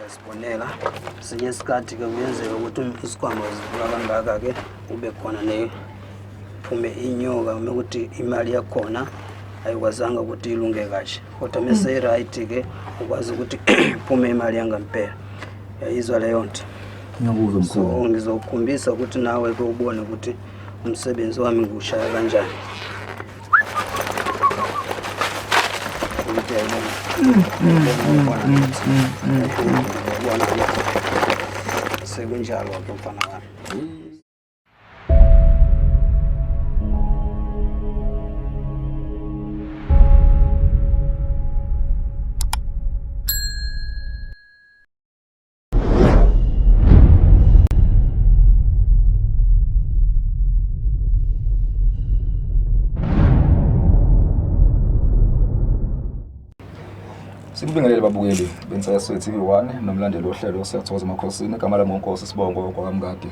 sibonela sinye isikhathi ke kuyenzeka ukuthi isikhwama zivula kangaka ke ube khona phume inyoka ukuthi imali yakhona ayikwazanga ukuthi ilunge kahle kodwa mase right ke ukwazi ukuthi phume imali yangempela yayizwa leyo nto. Ngiyakuzwa mkhulu. So ngizokukhombisa ukuthi nawe ke ubone ukuthi umsebenzi wami ngushaya kanjani. Sekunjalo ke mfana wami. Sikubingelele babukeli bensakazo TV1 nomlandeli ohlelo siyathokoza emakhosini igama lami uNkosi Sibongo kwaMgadi.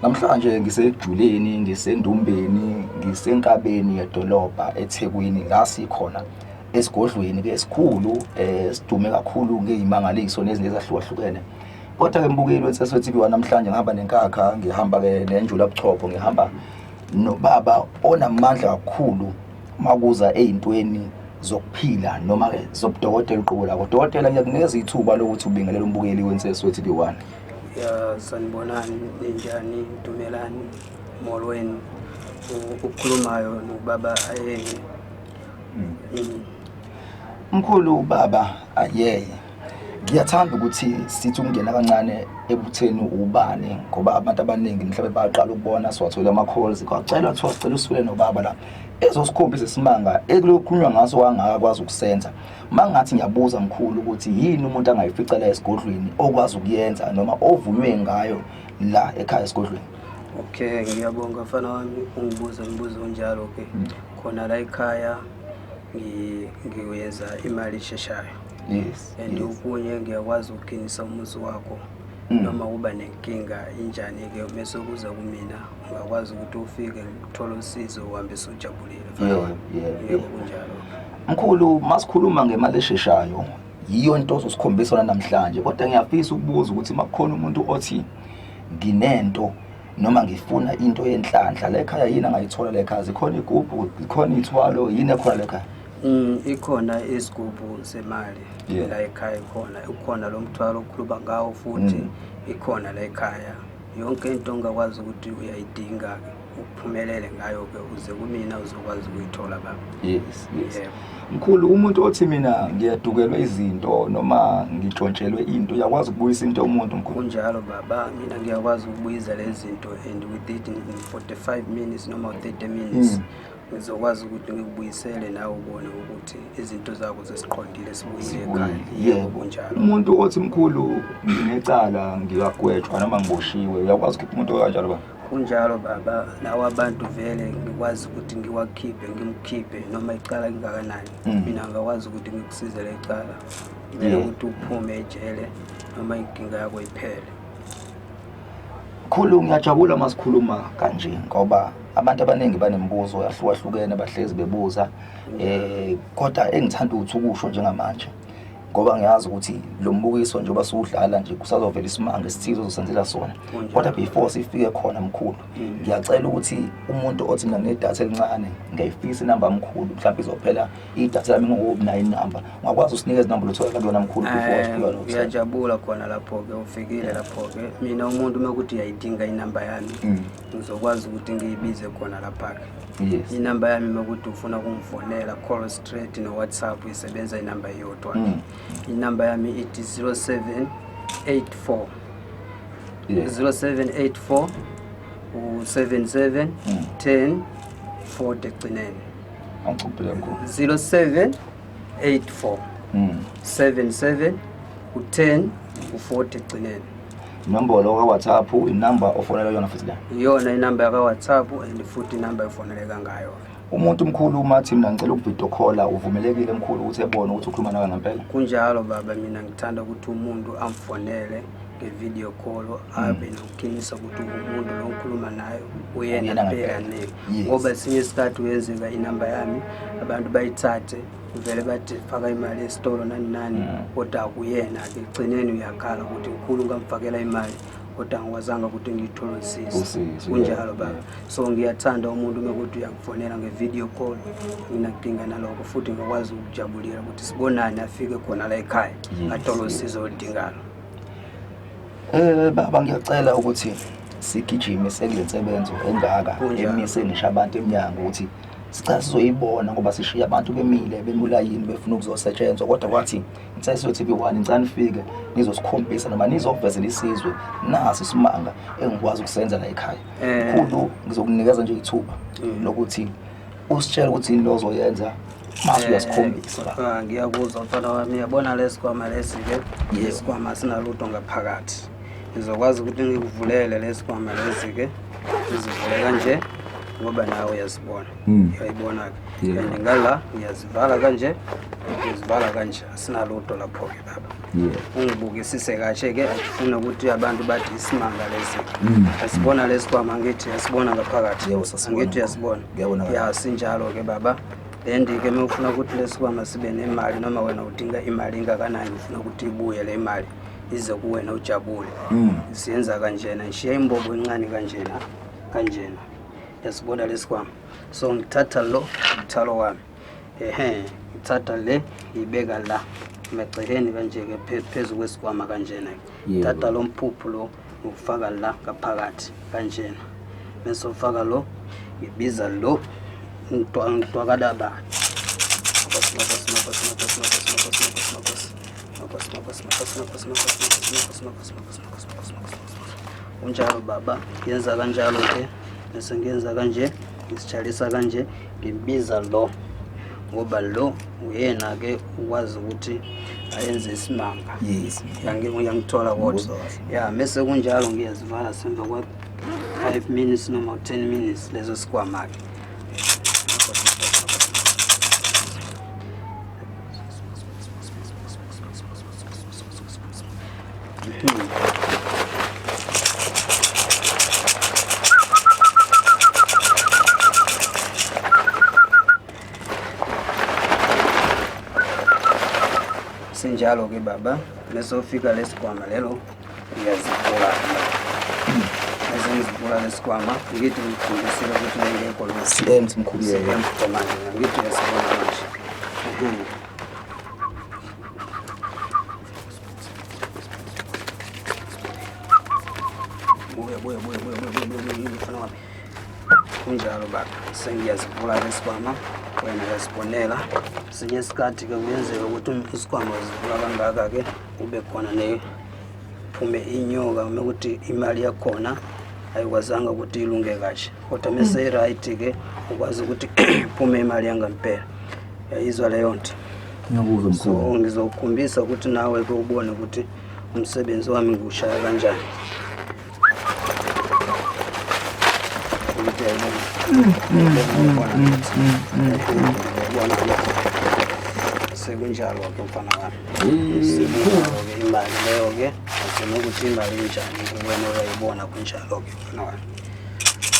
Namhlanje ngisejuleni, ngisendumbeni, ngisenkabeni yedolobha eThekwini la sikhona esigodlweni ke esikhulu sidume kakhulu ngeimangaliso nezinto ezahlukahlukene. Kodwa ke mbukeli wensakazo TV1 namhlanje ngihamba nenkakha, ngihamba ke nenjula buchopho, ngihamba nobaba onamandla kakhulu makuza ezintweni zokuphila noma ke zobudokotela uqobo lakho. Dokotela ngiyakunikeza ithuba lokuthi ubingelele umbukeli wensakazo TV1. Ya sanibonani njani Dumelani molweni ukukhulumayo nobaba ayeye. Mkhulu baba ayeye. Ngiyathanda ukuthi sithi ungena kancane ebutheni ubani ngoba abantu abaningi mhlawumbe bayaqala ukubona siwathola ama calls kwacela ukuthi sicela usule nobaba la ezosikhombisa isimanga ekulokhulunywa ngaso wangakwazi ukusenza. Mangathi ngiyabuza mkhulu ukuthi yini umuntu angayificela esigodlweni okwazi ukuyenza noma ovunywe ngayo la ekhaya esigodlweni. Okay, ngiyabonga mfana wami ungibuza imibuzo njalo ke. Khona la ekhaya ngiyenza imali esheshayo. Yes. And ukunye ngiyakwazi ukuqinisa umuzi wakho. Noma kuba nenkinga injani ke mase kuza kumina ungakwazi ukuthi ufike uthola usizo uhambe sojabulile. Yebo kunjalo. Mkhulu masikhuluma ngemali esheshayo yiyo into ozosikhombisa namhlanje kodwa ngiyafisa ukubuza ukuthi makukhona umuntu othi nginento noma ngifuna into yenhlanhla la ekhaya yini angayithola la ekhaya zikhona igubhu ikhona ithwalo yini ekhona la ekhaya. Ikhona isigubhu semali la ekhaya ukhona lo mthwalo okhuluma ngawo futhi ikhona la ekhaya yonke into ongakwazi ukuthi uyayidinga ukuphumelele ngayo ke uze kumina uzokwazi ukuyithola baba. Yes. Mkhulu umuntu othi mina ngiyadukelwa izinto noma ngitshontshelwe into yakwazi ukubuyisa into umuntu mkhulu. Kunjalo baba mina ngiyakwazi ukubuyiza lezi zinto and within 45 minutes noma 30 minutes ngizokwazi ukuthi ngikubuyisele nawe ubone ukuthi izinto zakho zesiqondile sibuyile ekhaya. Yebo kunjalo. Umuntu othi mkhulu nginecala ngiyagwetshwa noma ngiboshiwe uyakwazi ukuthi umuntu kanjalo baba. Kunjalo baba nawe abantu vele ngikwazi ukuthi ngiwakhiphe ngimkhiphe noma icala lingakanani mina ngakwazi ukuthi ngikusize le icala ukuthi uphume ejele noma inkinga yakho iphele. Khulu ngiyajabula masikhuluma kanje ngoba abantu abaningi banembuzo yahlukahlukene bahlezi bebuza kodwa engithanda ukuthi ukusho njengamanje ngoba ngiyazi ukuthi lo mbukiso njengoba siudlala nje kusazovela isimanga esithizo uzosenzela sona kodwa before sifike khona mkhulu ngiyacela ukuthi umuntu othi mina nedatha elincane ngiyifisa inamba mkhulu mhlawumbe izophela idatha lami ngo9 number ngakwazi usinikeza inamba lothola kuyona mkhulu before sifika lo. Ngiyajabula khona lapho ke ufikile lapho ke mina umuntu mekuthi uyayidinga inamba yami ngizokwazi ukuthi ngiyibize khona lapha ke. Yes. Inamba yami mekuthi ufuna ukungifonela call straight no WhatsApp isebenza inamba iyodwa. Inamba yami ithi 0784 0784 77 10 40 egcineni. Angicubhile mkhulu. 0784 77 10 40 egcineni. Inombolo ka WhatsApp inamba ofonela yona futhi la. Iyona inamba ya WhatsApp and futhi inamba efoneleka ngayo. Umuntu mkhulu umathi mina ngicela ukuvideo call uvumelekile mkhulu ukuthi ebone ukuthi ukhuluma nawe ngempela. Kunjalo baba mina ngithanda ukuthi umuntu amfonele ngevideo call abe nokuqinisa ukuthi umuntu lo ngikhuluma naye uyena ngempela ngoba sinye isikhathi uyenzeka inamba yami abantu bayithathe vele bathi faka imali esitolo nani kodwa akuyena-ke ekugcineni uyakhala ukuthi ukhulu ngamfakela imali kodwa angikwazanga ukuthi ngiyithole usizo kunjalo baba. So ngiyathanda umuntu mekuthi uyakufonela nge-video call nginankinga nalokho futhi ngikwazi ukujabulela ukuthi sibonane afike khona la ekhaya athole usizo oludingalo. Baba ngiyacela ukuthi sigijime sekule nsebenzo engaka emise ngisho abantu eminyango ukuthi sicela sizoyibona ngoba sishiya abantu bemile bemulayini befuna ukuzosetshenzwa kodwa kwathi insayisiso TV1 ngicela nifike nizosikhombisa noma nizokuvezela isizwe nasi isimanga engikwazi ukusenza la ekhaya. Mkhulu ngizokunikeza nje ithuba lokuthi usitshele ukuthi yini lozoyenza mase uyasikhombisa la. Ngiyakuzwa mfana wami, uyabona lesikhwama lesi-ke lesikhwama sinalutho ngaphakathi. Ngizokwazi ukuthi ngikuvulele lesikhwama lesi-ke sizivule kanje ngoba nawe uyasibona uyayibona-ke and ngala uyazivala kanje uzivala kanje asinalutho lapho-ke baba. Ungibukisise kahle-ke akufuna ukuthi abantu bathi isimanga lesi asibona lesikhwama ngithi asibona ngaphakathi angithi uyasibona ya sinjalo-ke baba. And-ke uma ufuna ukuthi lesikhwama sibe nemali noma wena udinga imali engakanani ufuna ukuthi ibuye le mali ize kuwena ujabule siyenza kanjena ngishiya imbobo encane kanjena yasibona lesikhwama. So ngithatha lo mthalo wami ngithatha le ngibeka la emagcekeni kanje-ke phezu kwesikhwama kanjena. Ngithatha lo mphuphu lo ngufaka la ngaphakathi kanjena bese ufaka lo ngibiza lo ngitwakadaba unjalo baba. Yenza kanjalo-ke bese ngiyenza kanje ngisitshalisa kanje ngibiza lo ngoba lo uyena-ke ukwazi ukuthi ayenze isimanga. Uyangithola kodwa ya mese kunjalo ngiyazivala semva kwa 5 minutes noma 10 minutes lezo sikhwama-ke. Sinjalo-ke baba bese ufika lesikhwama lelo uyazivula bese ngizivula lesikhwama ngithi ngikhombisile ukuthi ngekho lo CMs mkhulu manje ngithi uyasibona manje. Buya mfana wami kunjalo baba. Sengiyazivula lesikhwama wena uyasibonela. Sinye isikhathi-ke kuyenzeka ukuthi isikhwama uzivula kangaka-ke kube khona phume inyoka uma ukuthi imali yakhona ayikwazanga ukuthi ilunge kahle kodwa mese i-right-ke ukwazi ukuthi phume imali yangempela. Yayizwa leyo nto. Ngiyakuzwa So ngizokukhombisa ukuthi nawe-ke ubone ukuthi umsebenzi wami ngiwushaya kanjani. Sekunjalo-ke mfana wami sekunjalo-ke imali leyo-ke asenokuthi imali enjani wena uyayibona kunjalo-ke mfana wami.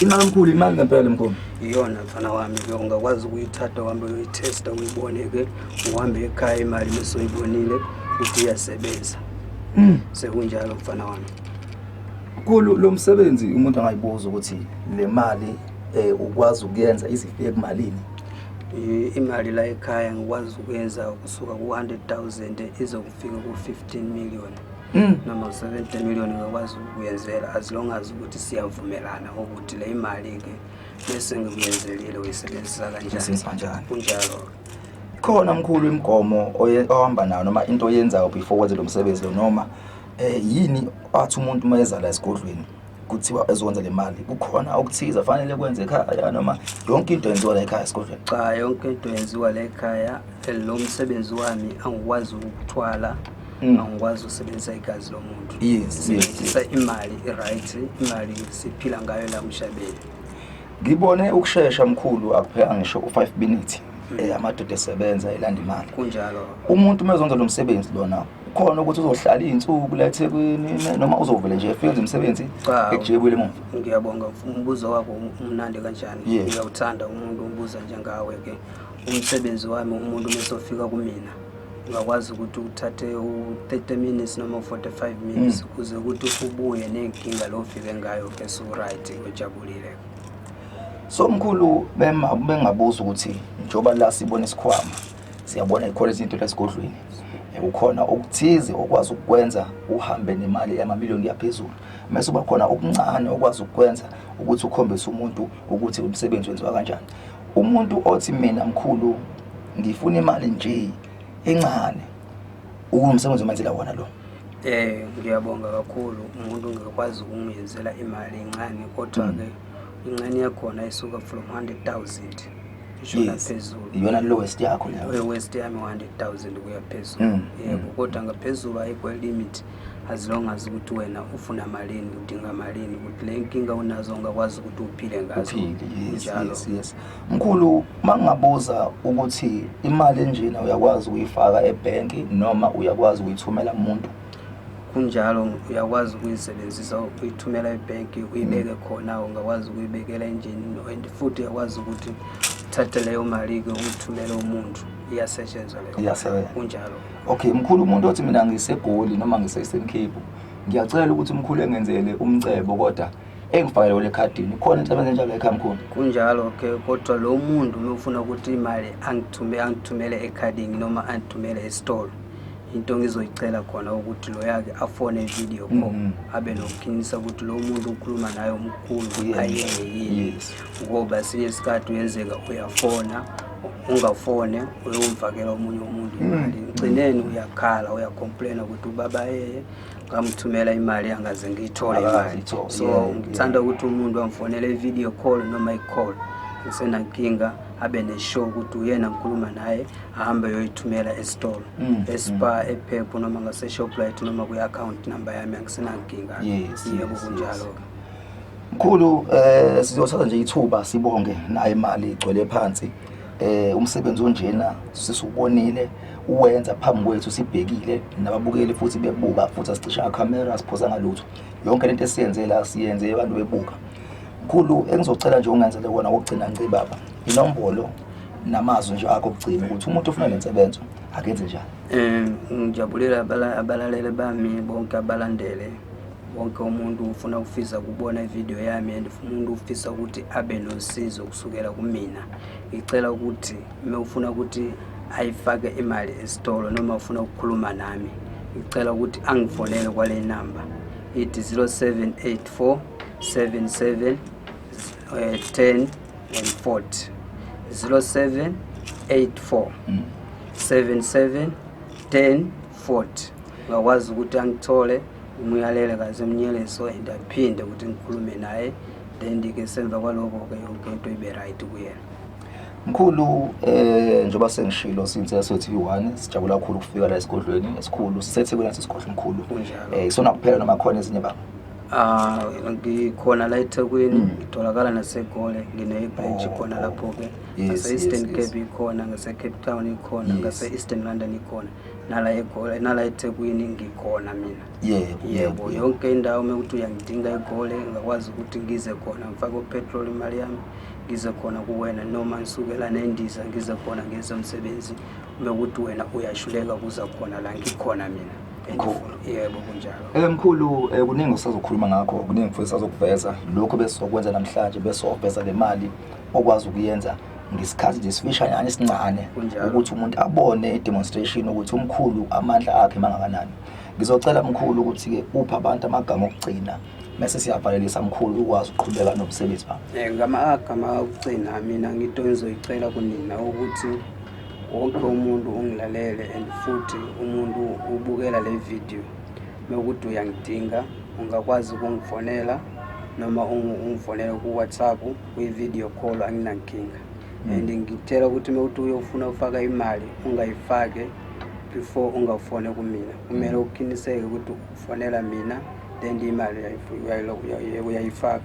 Imali mkhulu imali ngempela mkhulu iyona mfana wami-ke ungakwazi ukuyithatha uhambe uyoyithesta uyibone-ke uhambe ekhaya imali bese uyibonile ukuthi iyasebenza. Sekunjalo mfana wami. mkhulu lo msebenzi umuntu angayibuza ukuthi le mali ukwazi ukuyenza izifike kumalini. Imali la ekhaya ngikwazi ukuyenza kusuka ku-100,000 izokufika ku-15 million noma 70 million ngikwazi ukuyenzela as long as ukuthi siyavumelana ukuthi le imali-ke bese ngikuyenzelile uyisebenzisa kanjani kunjalo. Khona mkhulu imigomo ohamba nayo noma into oyenzayo before wenze lo msebenzi lo noma yini athi umuntu mayeza la esigodlweni kuthiwa ezokwenza le mali kukhona okuthiza fanele kwenze ekhaya noma yonke into yenziwa la ekhaya esigodlweni? Cha, yonke into yenziwa la ekhaya. Lo msebenzi wami angikwazi ukuthwala angikwazi ukusebenzisa igazi lomuntu. Sisebenzisa imali right, imali siphila ngayo la emhlabeni. Ngibone ukusheshsha mkhulu akuphela ngisho u5 minutes amadoda esebenza elanda imali kunjalo. Umuntu mezonza lo msebenzi lona khona ukuthi uzohlala izinsuku la eThekwini noma uzovela nje efike umsebenzi ekujebule emuva? Ngiyabonga umbuzo wakho umnandi kanjani. Ngiyawuthanda umuntu umbuza njengawe-ke umsebenzi wami umuntu mesofika kumina ungakwazi ukuthi uthathe u-30 minutes noma u-45 minutes ukuze ukuthi ubuye nenkinga lo ufike ngayo bese u-right ujabulile. So mkhulu bengabuza ukuthi njoba la sibona isikhwama siyabona ikhona izinto lesigodlweni ukhona okuthize okwazi ukwenza uhambe nemali yamamiliyoni yaphezulu mase kuba khona okuncane okwazi ukwenza ukuthi ukhombise umuntu ukuthi umsebenzi wenziwa kanjani. Umuntu othi mina mkhulu ngifuna imali nje encane umsebenzi omenzela wona lo. Ngiyabonga kakhulu umuntu ngikwazi ukungiyenzela imali encane kodwa ke incane yakhona isuka from 100,000 ishona phezulu. Iyona lowest yakho leyo. Lowest yami 100,000 kuya phezulu. Yebo kodwa ngaphezulu ayikho limit as long as ukuthi wena ufuna malini udinga malini ukuthi le nkinga unazo ungakwazi ukuthi uphile ngazo. Yes. Mkhulu mangabuza ukuthi imali enjena uyakwazi ukuyifaka ebhenki noma uyakwazi ukuyithumela umuntu. Kunjalo uyakwazi ukuyisebenzisa ukuyithumela ebhenki uyibeke khona ungakwazi ukuyibekela enjini and futhi uyakwazi ukuthi uthathe leyo mali ke uyithumele umuntu iyasetshenzwa leyo. Kunjalo. Okay mkhulu umuntu othi mina ngisegoli noma ngiseStern Cape ngiyacela ukuthi umkhulu engenzele umcebo kodwa engifakele le cardini khona inhlobo enjalo ekhaya mkhulu. Kunjalo okay kodwa lo muntu ufuna ukuthi imali angithumele ekhadini noma angithumele esitolo into ngizoyicela khona ukuthi lo yake afone video call abe nokukhinisa ukuthi lo muntu ukhuluma naye umkhulu ayeye ngoba sinye isikhathi uyenzeka uyafona ungafone uyomfakela umunye umuntu imali ngcineni uyakhala uyacomplain ukuthi ubaba yeye ngamthumela imali angaze ngiyithole imali. So ngithanda ukuthi umuntu amfonele video call noma i-call ngisenankinga abe neshow ukuthi uyena ngikhuluma naye ahambe yoyithumela esitolo eSpar ePep noma ngase Shoprite noma ku account number yami angisenankinga. Yebo kunjalo. Mkhulu sizothatha nje ithuba sibonge naye imali igcwele phansi umsebenzi onjena sisubonile uwenza phambi kwethu sibhekile nababukeli futhi bebuka futhi asicisha camera siphosa ngalutho yonke lento esiyenzela siyenze abantu bebuka. Mkhulu engizocela nje ungenzele wona ukugcina ngci baba inombolo namazwi nje akho okugcina ukuthi umuntu ofuna lensebenzo akenze njani. Ngijabulela abalaleli bami bonke abalandele wonke umuntu ufuna ukufisa kubona ivideo yami and umuntu ufisa ukuthi abe nosizo kusukela kumina ngicela ukuthi ufuna ukuthi ayifake imali esitolo noma ufuna ukukhuluma nami ngicela ukuthi angifonele kwale number ithi 0784 77 10 and 40 0784 77 10 40 ngakwazi ukuthi angithole umuyalele kaze umnyelezo and aphinde ukuthi ngikhulume naye then ndike semva kwaloko ke yonke into ibe right kuyena. Mkhulu njoba sengishilo since TV1 sijabula kakhulu ukufika la esigodlweni esikhulu sisethekwini nasesigodlo mkhulu. Isona kuphela noma khona ezinye baba. Ngikhona la eThekwini ngitholakala naseGoli ngine-branch khona lapho ke ngase-Eastern Cape ikhona ngase-Cape Town ikhona ngase-Eastern London ikhona nala eGoli nala eThekwini ngikhona mina. Yebo yonke indawo mekuthi uyangidinga eGoli ngakwazi ukuthi ngize khona ngifake upetrol imali yami ngize khona kuwena noma ngisukela nendiza ngize khona ngenze umsebenzi mekuthi wena uyashuleka kuza khona la ngikhona mina. Yebo kunjalo. Mkhulu kuningi usazokhuluma ngakho kuningi futhi sizokuveza lokho bese sokwenza namhlanje bese oveza le mali okwazi ukuyenza ngesikhathi nje sifishanyana esincane ukuthi umuntu abone i-demonstration ukuthi umkhulu amandla akhe mangakanani. Ngizocela mkhulu ukuthi ke upha abantu amagama okugcina bese siyavalelisa mkhulu ukwazi ukuqhubeka nomsebenzi wakhe. Ngamagama okugcina mina ngito ngizoyicela kunina ukuthi wonke umuntu ungilalele and futhi umuntu ubukela le video mekuthi uyangidinga ungakwazi ukungifonela noma ungifonela ku WhatsApp kwi-video call anginankinga. And ngikuthela ukuthi mekuthi uyofuna ufaka imali ungayifake before ungafone kumina kumele ukhiniseke ukuthi ufonela mina then imali uyayifaka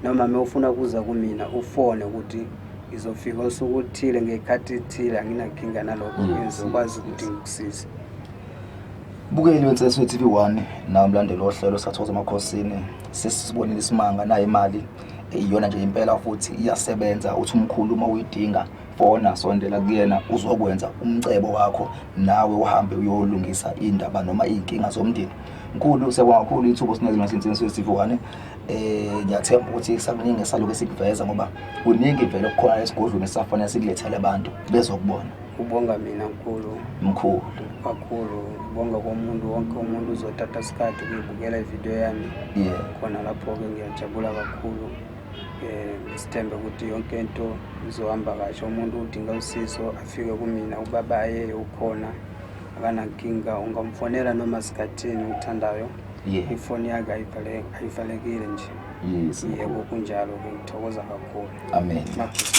noma mewufuna kuza kumina ufone ukuthi izofika usuku oluthile ngekhathi ethile anginankinga nalokho ngizokwazi ukuthi ngikusize. Bukeli wenseso TV1 na umlandeli ohlelo sathoza emakhosini sesibonile isimanga nayo imali iyona nje impela futhi iyasebenza uthi umkhulu uma uyidinga fona sondela kuyena uzokwenza umcebo wakho nawe uhambe uyolungisa indaba noma inkinga zomndeni. Mkhulu siyabonga kakhulu ithuba osinikeze nasintsini TV1. Ngiyathemba ukuthi sakuningi saloko sikuveza ngoba kuningi vele okukhona esigodlweni esisafanele sikulethele abantu bezokubona. Ubonga mina mkhulu kakhulu, ubonga komuntu wonke umuntu uzothatha isikhathi ukuyibukela ivideo yami. Khona lapho-ke ngiyajabula kakhulu. Sithembe ukuthi yonke into izohamba kahle. Umuntu udinga usizo afike kumina, ubaba ayeye ukhona, akanankinga, ungamfonela noma sikhathini uthandayo. Ifoni yakhe ayivalekile nje. Yebo kunjalo-ke, ngithokoza kakhulu. Amen. Makhosi.